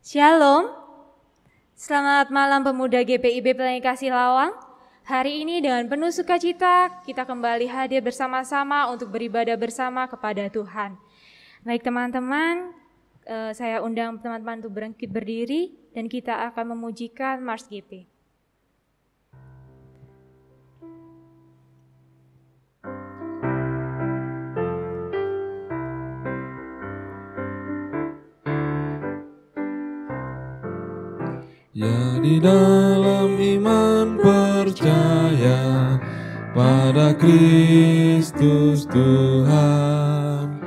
Shalom, selamat malam pemuda GPIB Pelangi Kasih Lawang. Hari ini dengan penuh sukacita kita kembali hadir bersama-sama untuk beribadah bersama kepada Tuhan. Baik teman-teman, saya undang teman-teman untuk bangkit berdiri dan kita akan memujikan Mars GP. Ya, di dalam iman percaya pada Kristus Tuhan,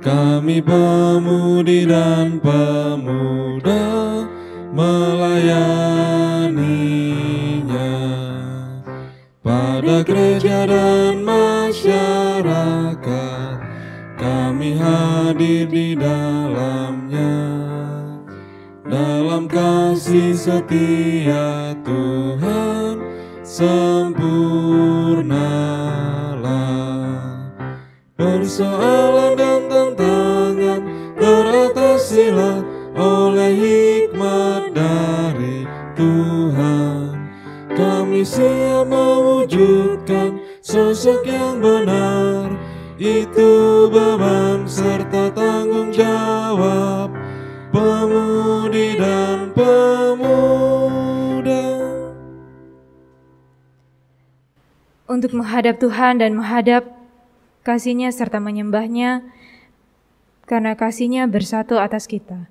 kami pemudi dan pemuda melayaninya. Pada gereja dan masyarakat, kami hadir di dalamnya. Dalam kasih setia Tuhan sempurnalah. Persoalan dan tantangan teratasilah oleh hikmat dari Tuhan. Kami siap mewujudkan sosok yang benar. Itu beban serta tanggung jawab pemudi dan pemuda. Untuk menghadap Tuhan dan menghadap kasih-Nya serta menyembah-Nya, karena kasih-Nya bersatu atas kita.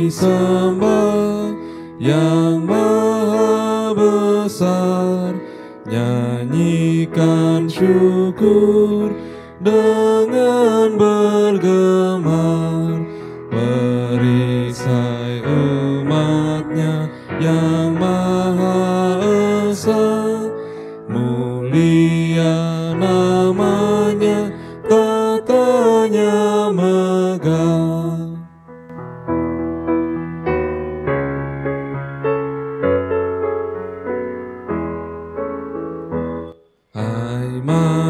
Sembah yang maha besar, nyanyikan syukur dengan bergemar, perisai umat-Nya yang maha esa, mulia namanya, tatanya megah.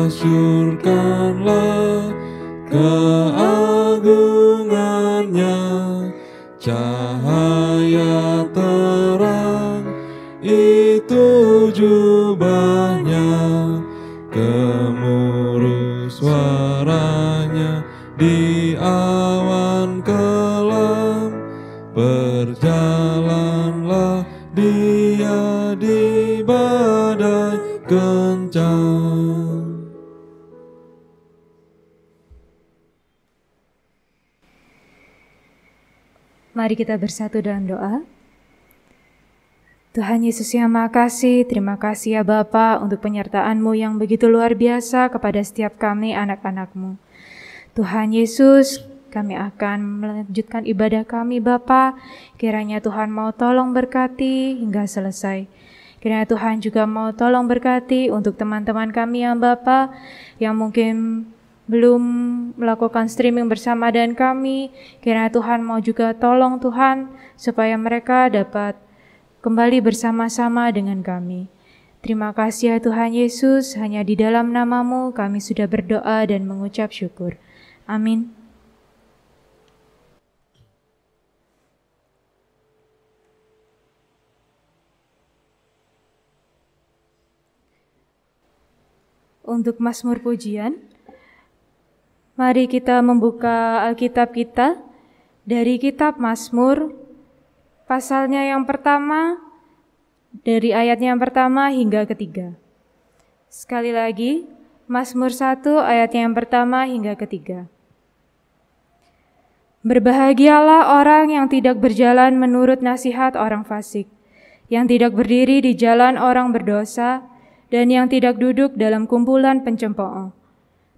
Masyurkanlah keagungannya, cahaya terang itu jubahnya, gemuruh suaranya di awan kelam, berjalanlah Dia di badai kencang. Mari kita bersatu dalam doa. Tuhan Yesus yang Maha Kasih, terima kasih ya Bapa untuk penyertaan-Mu yang begitu luar biasa kepada setiap kami anak-anak-Mu. Tuhan Yesus, kami akan melanjutkan ibadah kami Bapa. Kiranya Tuhan mau tolong berkati hingga selesai. Kiranya Tuhan juga mau tolong berkati untuk teman-teman kami yang Bapa yang mungkin belum melakukan streaming bersama dengan kami. Kiranya Tuhan mau juga tolong Tuhan supaya mereka dapat kembali bersama-sama dengan kami. Terima kasih ya Tuhan Yesus, hanya di dalam nama-Mu kami sudah berdoa dan mengucap syukur. Amin. Untuk Mazmur pujian, mari kita membuka Alkitab kita dari kitab Mazmur, pasalnya yang pertama, dari ayatnya yang pertama hingga ketiga. Sekali lagi, Mazmur 1 ayatnya yang pertama hingga ketiga. Berbahagialah orang yang tidak berjalan menurut nasihat orang fasik, yang tidak berdiri di jalan orang berdosa, dan yang tidak duduk dalam kumpulan pencemooh.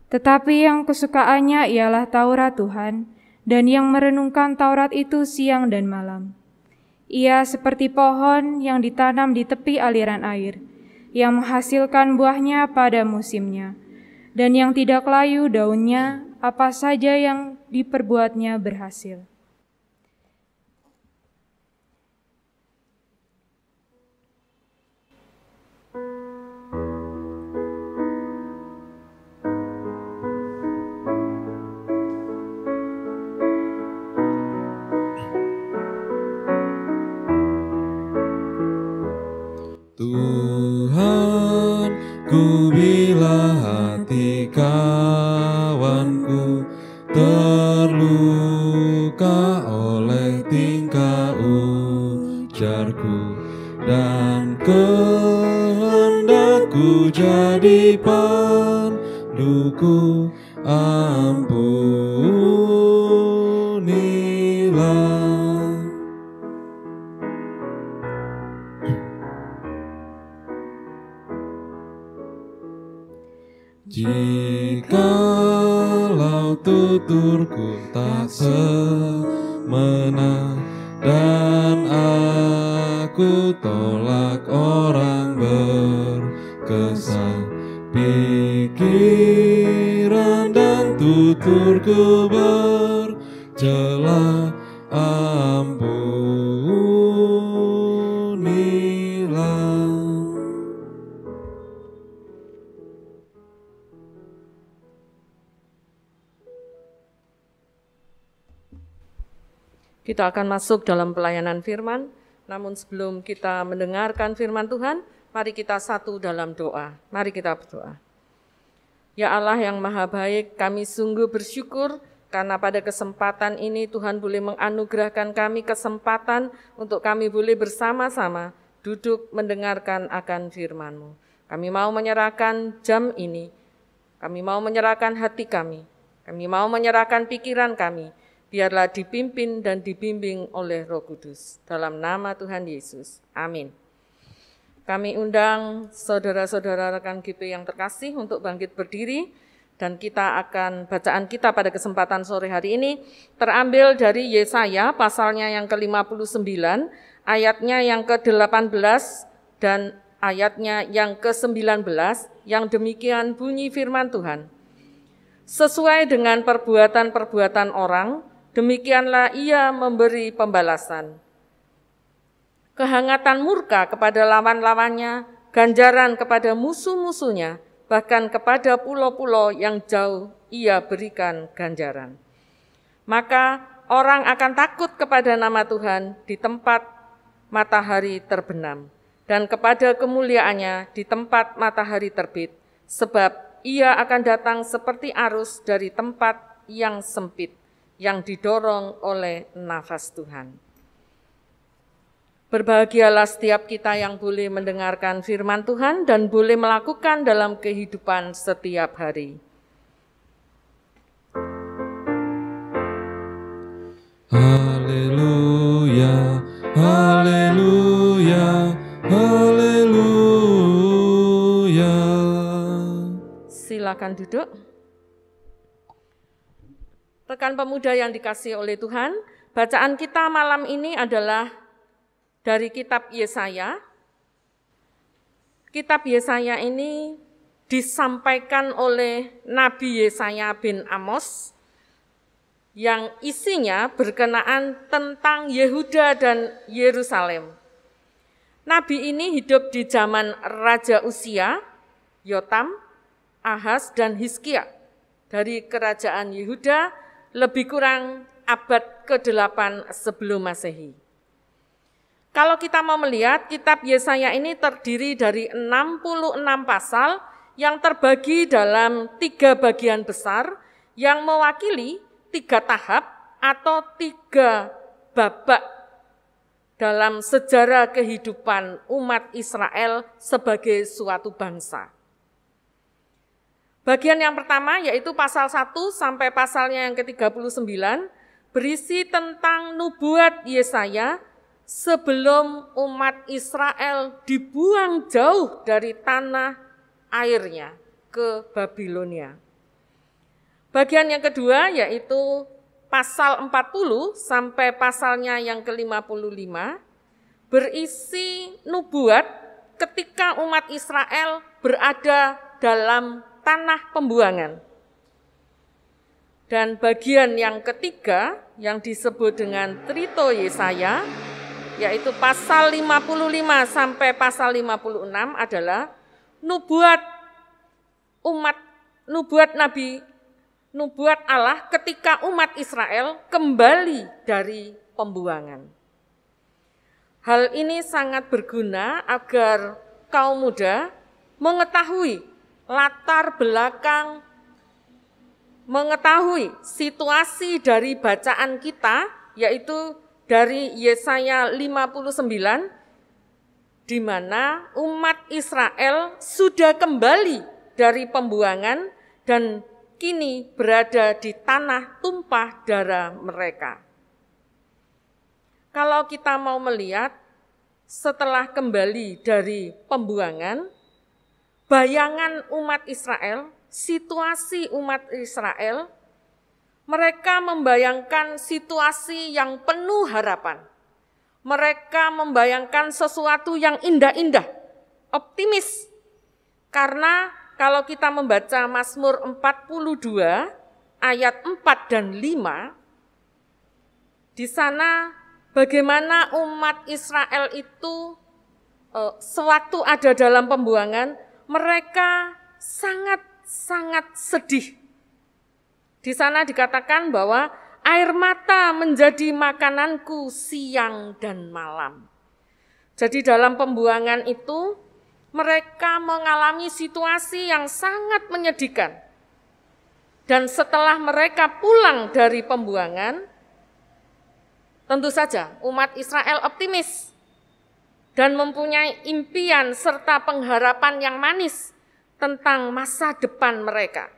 Tetapi yang kesukaannya ialah Taurat Tuhan, dan yang merenungkan Taurat itu siang dan malam. Ia seperti pohon yang ditanam di tepi aliran air, yang menghasilkan buahnya pada musimnya, dan yang tidak layu daunnya, apa saja yang diperbuatnya berhasil. Tuhan, ku bila hati kawanku terluka oleh tingkah ujarku, dan kehendakku jadi panduku, ampunilah. Jikalau tuturku tak semena dan aku tolak orang berkesan, pikiran dan tuturku bercela, ampunilah. Kita akan masuk dalam pelayanan firman, namun sebelum kita mendengarkan firman Tuhan, mari kita satu dalam doa. Mari kita berdoa. Ya Allah yang maha baik, kami sungguh bersyukur karena pada kesempatan ini Tuhan boleh menganugerahkan kami kesempatan untuk kami boleh bersama-sama duduk mendengarkan akan firman-Mu. Kami mau menyerahkan jam ini, kami mau menyerahkan hati kami mau menyerahkan pikiran kami, biarlah dipimpin dan dibimbing oleh Roh Kudus. Dalam nama Tuhan Yesus. Amin. Kami undang saudara-saudara rekan GP yang terkasih untuk bangkit berdiri, dan kita akan bacaan kita pada kesempatan sore hari ini terambil dari Yesaya pasalnya yang ke-59, ayatnya yang ke-18 dan ayatnya yang ke-19, yang demikian bunyi firman Tuhan. Sesuai dengan perbuatan-perbuatan orang, demikianlah ia memberi pembalasan. Kehangatan murka kepada lawan-lawannya, ganjaran kepada musuh-musuhnya, bahkan kepada pulau-pulau yang jauh ia berikan ganjaran. Maka orang akan takut kepada nama Tuhan di tempat matahari terbenam, dan kepada kemuliaannya di tempat matahari terbit, sebab ia akan datang seperti arus dari tempat yang sempit, yang didorong oleh nafas Tuhan. Berbahagialah setiap kita yang boleh mendengarkan firman Tuhan dan boleh melakukan dalam kehidupan setiap hari. Haleluya, haleluya, haleluya. Silakan duduk. Rekan pemuda yang dikasihi oleh Tuhan, bacaan kita malam ini adalah dari kitab Yesaya. Kitab Yesaya ini disampaikan oleh Nabi Yesaya bin Amos yang isinya berkenaan tentang Yehuda dan Yerusalem. Nabi ini hidup di zaman Raja Uzia, Yotam, Ahaz, dan Hizkia dari kerajaan Yehuda, lebih kurang abad ke-8 sebelum Masehi. Kalau kita mau melihat, kitab Yesaya ini terdiri dari 66 pasal yang terbagi dalam 3 bagian besar yang mewakili 3 tahap atau 3 babak dalam sejarah kehidupan umat Israel sebagai suatu bangsa. Bagian yang pertama yaitu pasal 1 sampai pasalnya yang ke-39 berisi tentang nubuat Yesaya sebelum umat Israel dibuang jauh dari tanah airnya ke Babilonia. Bagian yang kedua yaitu pasal 40 sampai pasalnya yang ke-55 berisi nubuat ketika umat Israel berada dalam tanah pembuangan. Dan bagian yang ketiga yang disebut dengan Trito Yesaya, yaitu pasal 55 sampai pasal 56 adalah nubuat Allah ketika umat Israel kembali dari pembuangan. Hal ini sangat berguna agar kaum muda mengetahui latar belakang, mengetahui situasi dari bacaan kita, yaitu dari Yesaya 59, di mana umat Israel sudah kembali dari pembuangan dan kini berada di tanah tumpah darah mereka. Kalau kita mau melihat setelah kembali dari pembuangan, bayangan umat Israel, situasi umat Israel, mereka membayangkan situasi yang penuh harapan. Mereka membayangkan sesuatu yang indah-indah, optimis. Karena kalau kita membaca Mazmur 42 ayat 4 dan 5, di sana bagaimana umat Israel itu sewaktu ada dalam pembuangan, mereka sangat-sangat sedih. Di sana dikatakan bahwa air mata menjadi makananku siang dan malam. Jadi dalam pembuangan itu mereka mengalami situasi yang sangat menyedihkan. Dan setelah mereka pulang dari pembuangan, tentu saja umat Israel optimis dan mempunyai impian serta pengharapan yang manis tentang masa depan mereka.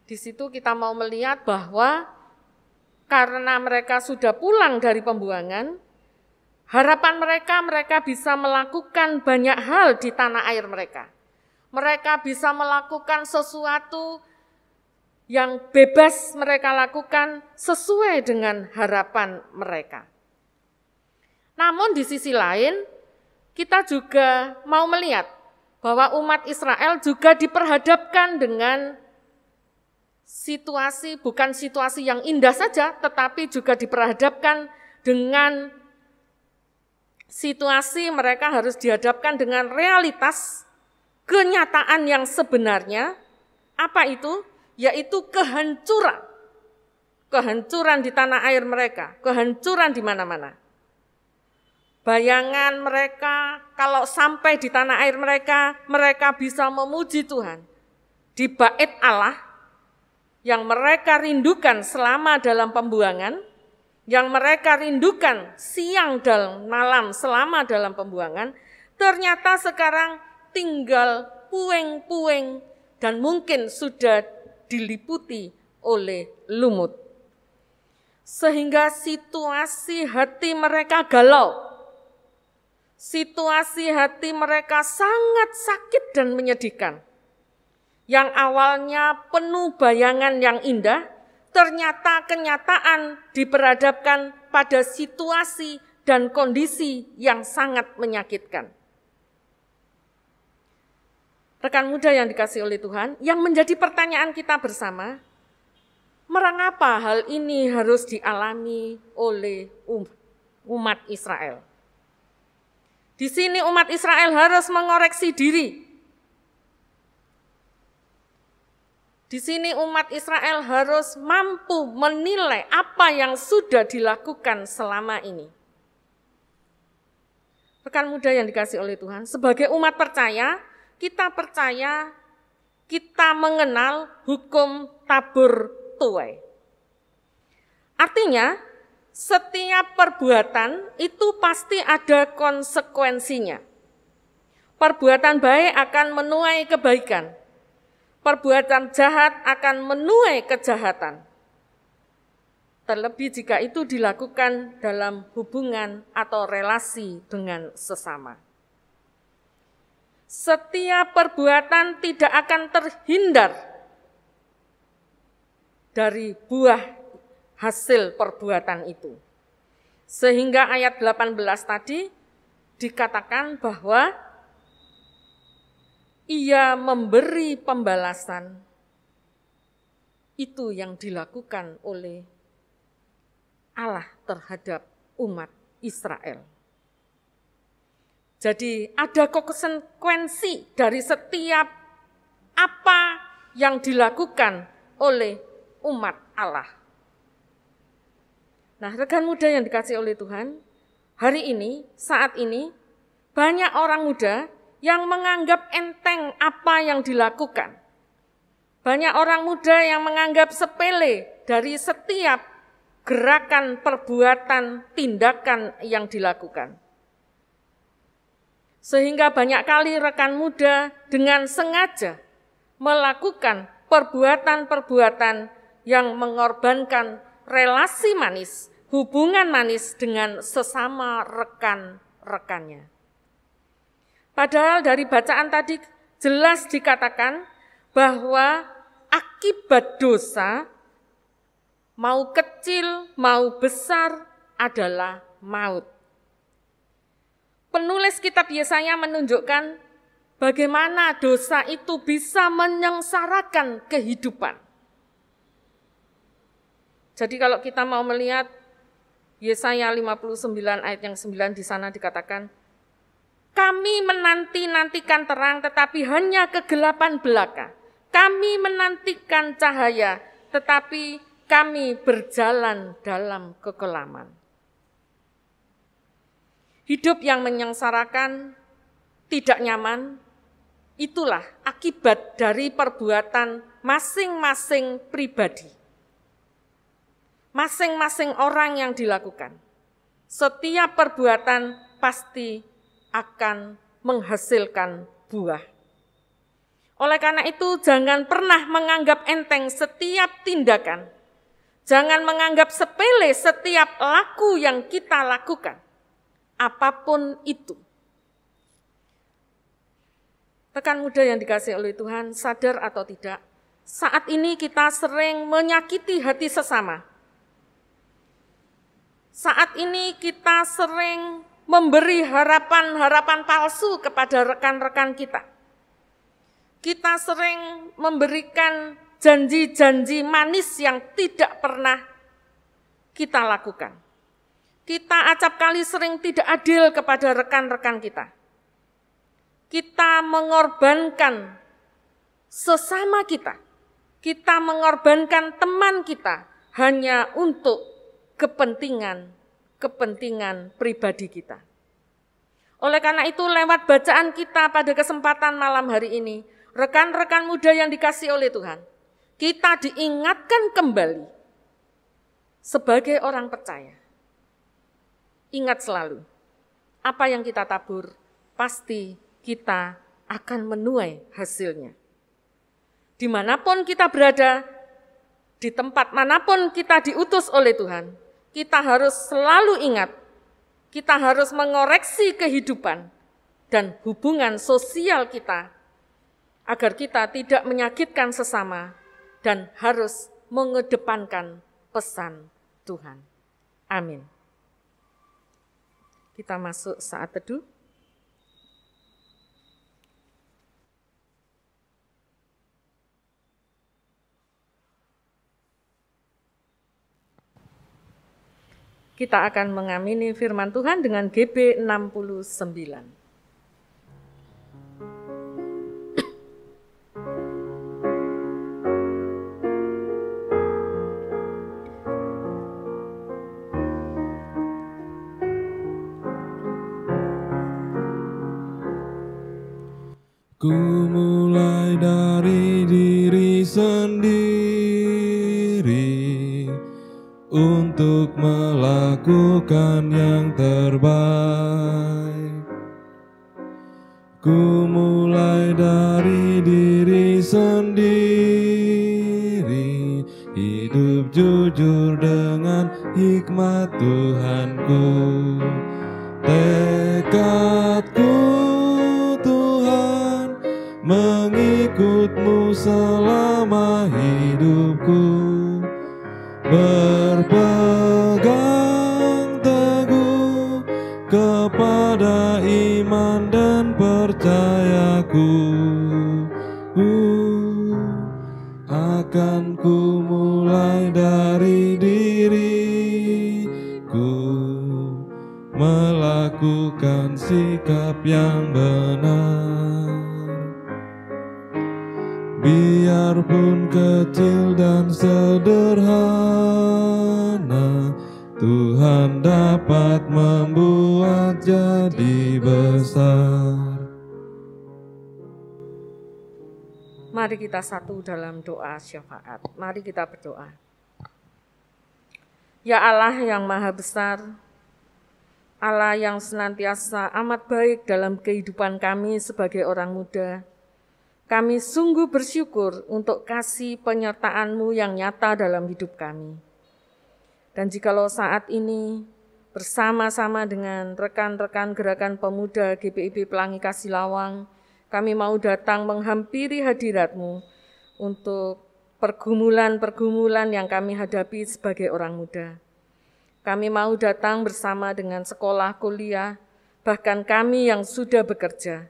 Di situ kita mau melihat bahwa karena mereka sudah pulang dari pembuangan, harapan mereka bisa melakukan banyak hal di tanah air mereka. Mereka bisa melakukan sesuatu yang bebas mereka lakukan sesuai dengan harapan mereka. Namun di sisi lain, kita juga mau melihat bahwa umat Israel juga diperhadapkan dengan situasi, bukan situasi yang indah saja, tetapi juga diperhadapkan dengan situasi mereka harus dihadapkan dengan realitas, kenyataan yang sebenarnya. Apa itu? Yaitu kehancuran. Kehancuran di tanah air mereka, kehancuran di mana-mana. Bayangan mereka kalau sampai di tanah air mereka bisa memuji Tuhan. Di bait Allah, yang mereka rindukan selama dalam pembuangan, yang mereka rindukan siang dan malam selama dalam pembuangan, ternyata sekarang tinggal puing-puing dan mungkin sudah diliputi oleh lumut. Sehingga situasi hati mereka galau, situasi hati mereka sangat sakit dan menyedihkan. Yang awalnya penuh bayangan yang indah, ternyata kenyataan diperhadapkan pada situasi dan kondisi yang sangat menyakitkan. Rekan muda yang dikasihi oleh Tuhan, yang menjadi pertanyaan kita bersama, mengapa hal ini harus dialami oleh umat Israel? Di sini umat Israel harus mengoreksi diri. Di sini umat Israel harus mampu menilai apa yang sudah dilakukan selama ini. Rekan muda yang dikasihi oleh Tuhan, sebagai umat percaya, kita mengenal hukum tabur tuai. Artinya, setiap perbuatan itu pasti ada konsekuensinya. Perbuatan baik akan menuai kebaikan. Perbuatan jahat akan menuai kejahatan. Terlebih jika itu dilakukan dalam hubungan atau relasi dengan sesama. Setiap perbuatan tidak akan terhindar dari buah hasil perbuatan itu. Sehingga ayat 18 tadi dikatakan bahwa Ia memberi pembalasan. Itu yang dilakukan oleh Allah terhadap umat Israel. Jadi ada konsekuensi dari setiap apa yang dilakukan oleh umat Allah. Nah, rekan muda yang dikasihi oleh Tuhan, hari ini, saat ini, banyak orang muda yang menganggap enteng apa yang dilakukan. Banyak orang muda yang menganggap sepele dari setiap gerakan, perbuatan, tindakan yang dilakukan. Sehingga banyak kali rekan muda dengan sengaja melakukan perbuatan-perbuatan yang mengorbankan relasi manis, hubungan manis dengan sesama rekan-rekannya. Padahal dari bacaan tadi jelas dikatakan bahwa akibat dosa, mau kecil, mau besar, adalah maut. Penulis kitab Yesaya menunjukkan bagaimana dosa itu bisa menyengsarakan kehidupan. Jadi kalau kita mau melihat Yesaya 59 ayat yang 9 di sana dikatakan, kami menanti-nantikan terang tetapi hanya kegelapan belaka. Kami menantikan cahaya tetapi kami berjalan dalam kekelaman. Hidup yang menyengsarakan, tidak nyaman, itulah akibat dari perbuatan masing-masing pribadi. Masing-masing orang yang dilakukan. Setiap perbuatan pasti akan menghasilkan buah. Oleh karena itu, jangan pernah menganggap enteng setiap tindakan. Jangan menganggap sepele setiap laku yang kita lakukan. Apapun itu. Rekan muda yang dikasihi oleh Tuhan, sadar atau tidak, saat ini kita sering menyakiti hati sesama. Saat ini kita sering memberi harapan-harapan palsu kepada rekan-rekan kita. Kita sering memberikan janji-janji manis yang tidak pernah kita lakukan. Kita acap kali sering tidak adil kepada rekan-rekan kita. Kita mengorbankan sesama kita. Kita mengorbankan teman kita hanya untuk kepentingan pribadi kita. Oleh karena itu, lewat bacaan kita pada kesempatan malam hari ini, rekan-rekan muda yang dikasihi oleh Tuhan, kita diingatkan kembali sebagai orang percaya. Ingat selalu, apa yang kita tabur, pasti kita akan menuai hasilnya. Dimanapun kita berada, di tempat manapun kita diutus oleh Tuhan, kita harus selalu ingat, kita harus mengoreksi kehidupan dan hubungan sosial kita, agar kita tidak menyakitkan sesama dan harus mengedepankan pesan Tuhan. Amin. Kita masuk saat teduh. Kita akan mengamini firman Tuhan dengan GB 69. Ku mulai dari diri sendiri untuk melakukan yang terbaik. Ku mulai dari diri sendiri, hidup jujur dengan hikmat Tuhanku. Tekadku Tuhan, mengikut-Mu selama hidupku, berpegang teguh kepada iman dan percayaku. Akan ku mulai dari diriku, melakukan sikap yang benar. Biarpun kecil dan sederhana, Tuhan Tuhan dapat membuat jadi besar. Mari kita satu dalam doa syafaat. Mari kita berdoa. Ya Allah yang maha besar, Allah yang senantiasa amat baik dalam kehidupan kami sebagai orang muda, kami sungguh bersyukur untuk kasih penyertaan-Mu yang nyata dalam hidup kami. Dan jikalau saat ini bersama-sama dengan rekan-rekan gerakan pemuda GPIB Pelangi Kasihlawang, kami mau datang menghampiri hadirat-Mu untuk pergumulan-pergumulan yang kami hadapi sebagai orang muda. Kami mau datang bersama dengan sekolah, kuliah, bahkan kami yang sudah bekerja.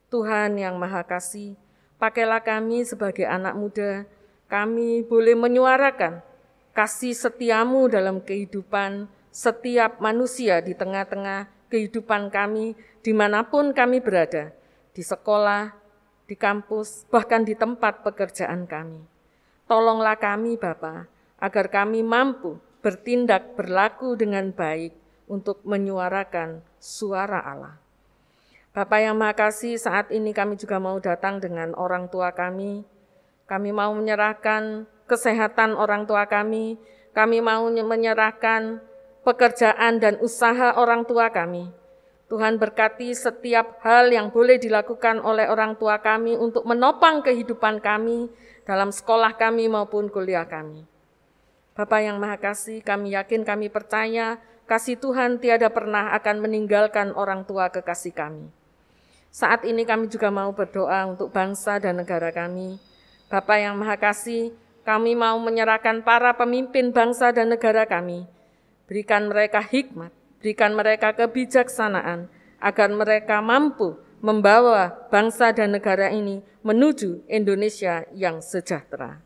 Tuhan yang Maha Kasih, pakailah kami sebagai anak muda, kami boleh menyuarakan kasih setia-Mu dalam kehidupan setiap manusia di tengah-tengah kehidupan kami, dimanapun kami berada, di sekolah, di kampus, bahkan di tempat pekerjaan kami. Tolonglah kami Bapa, agar kami mampu bertindak berlaku dengan baik untuk menyuarakan suara Allah. Bapa yang Maha Kasih, saat ini kami juga mau datang dengan orang tua kami. Kami mau menyerahkan kesehatan orang tua kami mau menyerahkan pekerjaan dan usaha orang tua kami. Tuhan berkati setiap hal yang boleh dilakukan oleh orang tua kami untuk menopang kehidupan kami dalam sekolah kami maupun kuliah kami. Bapa yang Maha Kasih, kami yakin, kami percaya kasih Tuhan tiada pernah akan meninggalkan orang tua kekasih kami. Saat ini kami juga mau berdoa untuk bangsa dan negara kami. Bapa yang Maha Kasih, kami mau menyerahkan para pemimpin bangsa dan negara kami. Berikan mereka hikmat, berikan mereka kebijaksanaan, agar mereka mampu membawa bangsa dan negara ini menuju Indonesia yang sejahtera.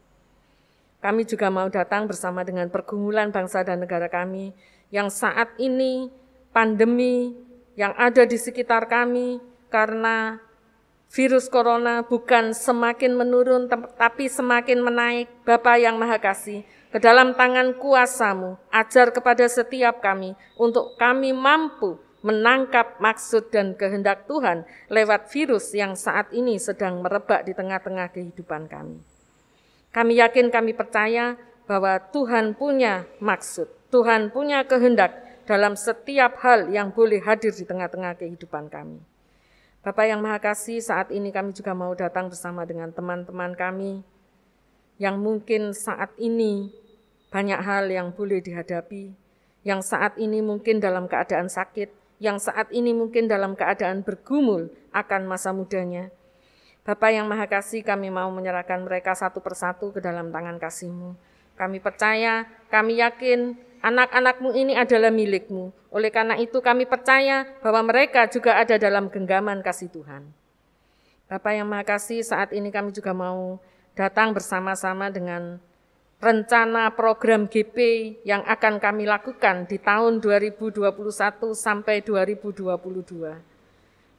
Kami juga mau datang bersama dengan pergumulan bangsa dan negara kami, yang saat ini pandemi yang ada di sekitar kami, karena virus corona bukan semakin menurun, tapi semakin menaik. Bapa yang Maha Kasih, ke dalam tangan kuasa-Mu, ajar kepada setiap kami, untuk kami mampu menangkap maksud dan kehendak Tuhan lewat virus yang saat ini sedang merebak di tengah-tengah kehidupan kami. Kami yakin, kami percaya bahwa Tuhan punya maksud, Tuhan punya kehendak dalam setiap hal yang boleh hadir di tengah-tengah kehidupan kami. Bapa yang Maha Kasih, saat ini kami juga mau datang bersama dengan teman-teman kami yang mungkin saat ini banyak hal yang boleh dihadapi, yang saat ini mungkin dalam keadaan sakit, yang saat ini mungkin dalam keadaan bergumul akan masa mudanya. Bapa yang Maha Kasih, kami mau menyerahkan mereka satu persatu ke dalam tangan kasih-Mu. Kami percaya, kami yakin anak-anak-Mu ini adalah milik-Mu. Oleh karena itu kami percaya bahwa mereka juga ada dalam genggaman kasih Tuhan. Bapa yang Maha Kasih, saat ini kami juga mau datang bersama-sama dengan rencana program GP yang akan kami lakukan di tahun 2021 sampai 2022.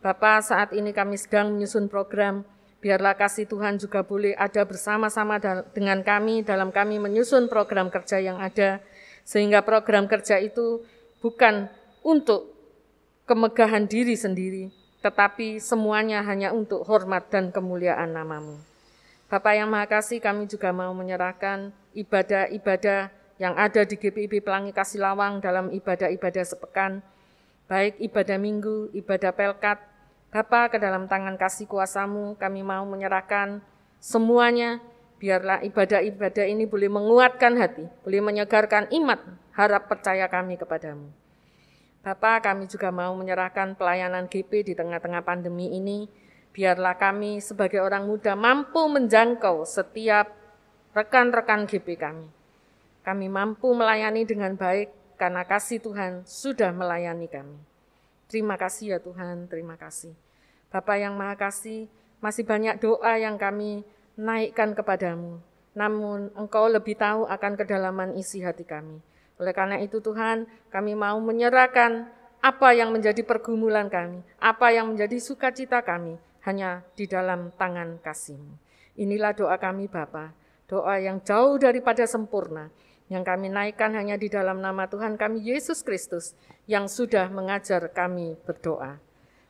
Bapa, saat ini kami sedang menyusun program, biarlah kasih Tuhan juga boleh ada bersama-sama dengan kami dalam kami menyusun program kerja yang ada, sehingga program kerja itu bukan untuk kemegahan diri sendiri, tetapi semuanya hanya untuk hormat dan kemuliaan nama-Mu. Bapa yang Maha Kasih, kami juga mau menyerahkan ibadah-ibadah yang ada di GPIB Pelangi Kasihlawang dalam ibadah-ibadah sepekan, baik ibadah minggu, ibadah pelkat. Bapa, ke dalam tangan kasih kuasa-Mu, kami mau menyerahkan semuanya, biarlah ibadah-ibadah ini boleh menguatkan hati, boleh menyegarkan iman, harap percaya kami kepada-Mu. Bapa, kami juga mau menyerahkan pelayanan GP di tengah-tengah pandemi ini, biarlah kami sebagai orang muda mampu menjangkau setiap rekan-rekan GP kami. Kami mampu melayani dengan baik karena kasih Tuhan sudah melayani kami. Terima kasih ya Tuhan, terima kasih. Bapa yang Maha Kasih, masih banyak doa yang kami naikkan kepada-Mu. Namun Engkau lebih tahu akan kedalaman isi hati kami. Oleh karena itu Tuhan, kami mau menyerahkan apa yang menjadi pergumulan kami, apa yang menjadi sukacita kami, hanya di dalam tangan kasih-Mu. Inilah doa kami Bapa, doa yang jauh daripada sempurna, Yang kami naikkan hanya di dalam nama Tuhan kami Yesus Kristus yang sudah mengajar kami berdoa.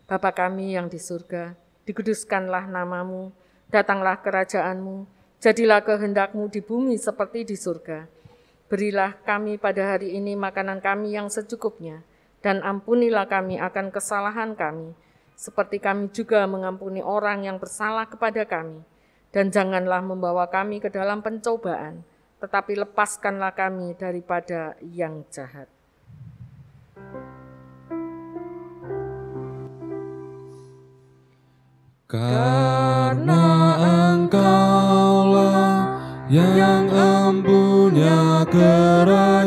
Bapa kami yang di surga, dikuduskanlah namamu, datanglah kerajaan-Mu, jadilah kehendak-Mu di bumi seperti di surga. Berilah kami pada hari ini makanan kami yang secukupnya, dan ampunilah kami akan kesalahan kami, seperti kami juga mengampuni orang yang bersalah kepada kami. Dan janganlah membawa kami ke dalam pencobaan, tetapi lepaskanlah kami daripada yang jahat. Karena Engkaulah yang empunya kerajaan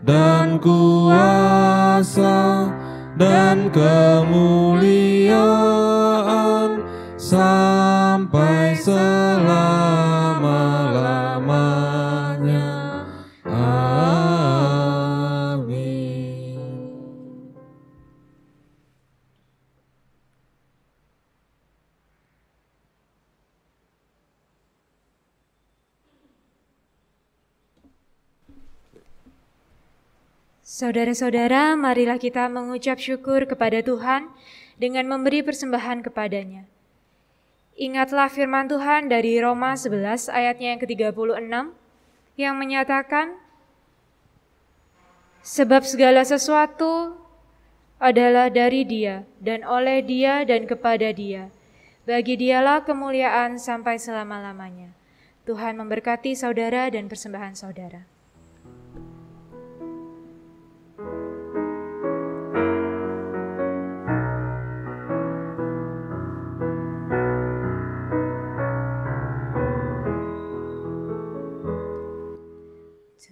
dan kuasa dan kemuliaan sampai selama-lamanya. Amin. Saudara-saudara, marilah kita mengucap syukur kepada Tuhan dengan memberi persembahan kepadanya. Ingatlah firman Tuhan dari Roma 11 ayatnya yang ke-36 yang menyatakan, sebab segala sesuatu adalah dari Dia dan oleh Dia dan kepada Dia. Bagi Dialah kemuliaan sampai selama-lamanya. Tuhan memberkati saudara dan persembahan saudara.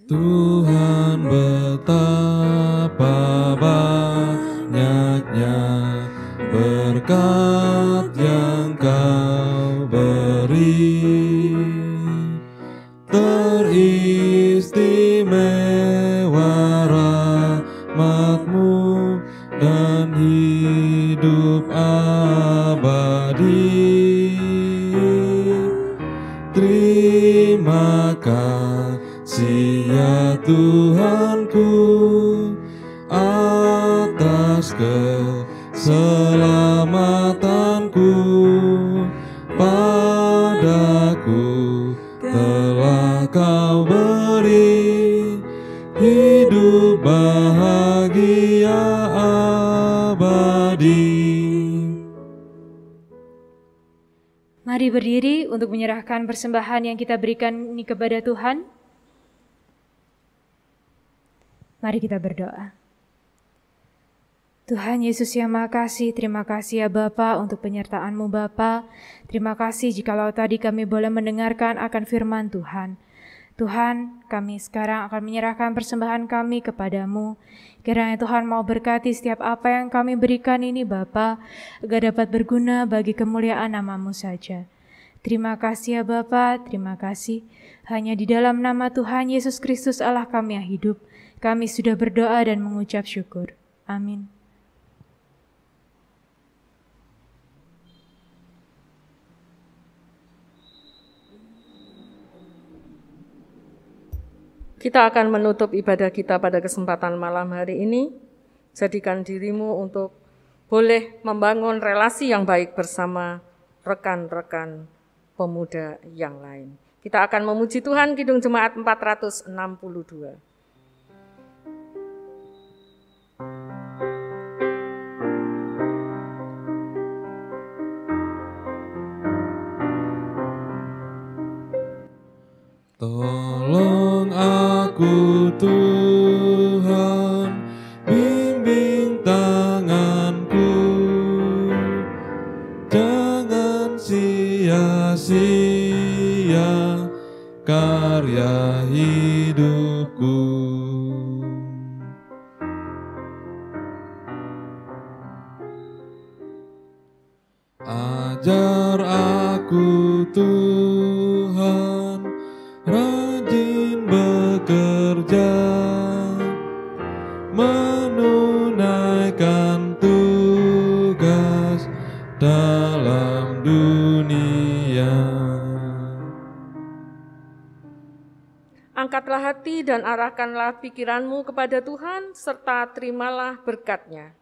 Tuhan betapa banyaknya berkat yang Kau beri, teristimewa rahmat-Mu dan hidup abadi. Terima kasih ya Tuhanku atas keselamatanku, padaku telah Kau beri hidup bahagia abadi. Mari berdiri untuk menyerahkan persembahan yang kita berikan ini kepada Tuhan. Mari kita berdoa. Tuhan Yesus yang Maha Kasih, terima kasih ya Bapa untuk penyertaan-Mu Bapa. Terima kasih jikalau tadi kami boleh mendengarkan akan firman Tuhan. Tuhan, kami sekarang akan menyerahkan persembahan kami kepadamu. Kiranya Tuhan mau berkati setiap apa yang kami berikan ini Bapa, agar dapat berguna bagi kemuliaan nama-Mu saja. Terima kasih ya Bapa, terima kasih. Hanya di dalam nama Tuhan Yesus Kristus Allah kami yang hidup, kami sudah berdoa dan mengucap syukur. Amin. Kita akan menutup ibadah kita pada kesempatan malam hari ini. Jadikan dirimu untuk boleh membangun relasi yang baik bersama rekan-rekan pemuda yang lain. Kita akan memuji Tuhan, Kidung Jemaat 462. Tolong aku Tuhan, bimbing tanganku, jangan sia-sia karya hidupku. Ajar aku Tuhan, rajin bekerja, menunaikan tugas dalam dunia. angkatlah hati dan arahkanlah pikiranmu kepada Tuhan, serta terimalah berkat-Nya.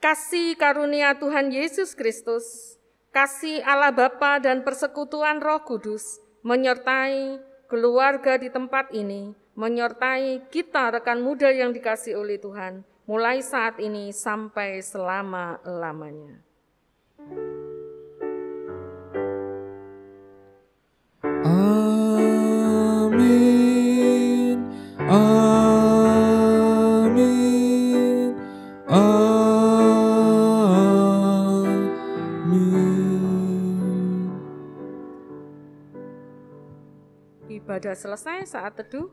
Kasih karunia Tuhan Yesus Kristus, kasih Allah Bapa dan persekutuan Roh Kudus, menyertai keluarga di tempat ini, menyertai kita rekan muda yang dikasihi oleh Tuhan, mulai saat ini sampai selama-lamanya. Amin, amin, amin. Ibadah selesai, saat teduh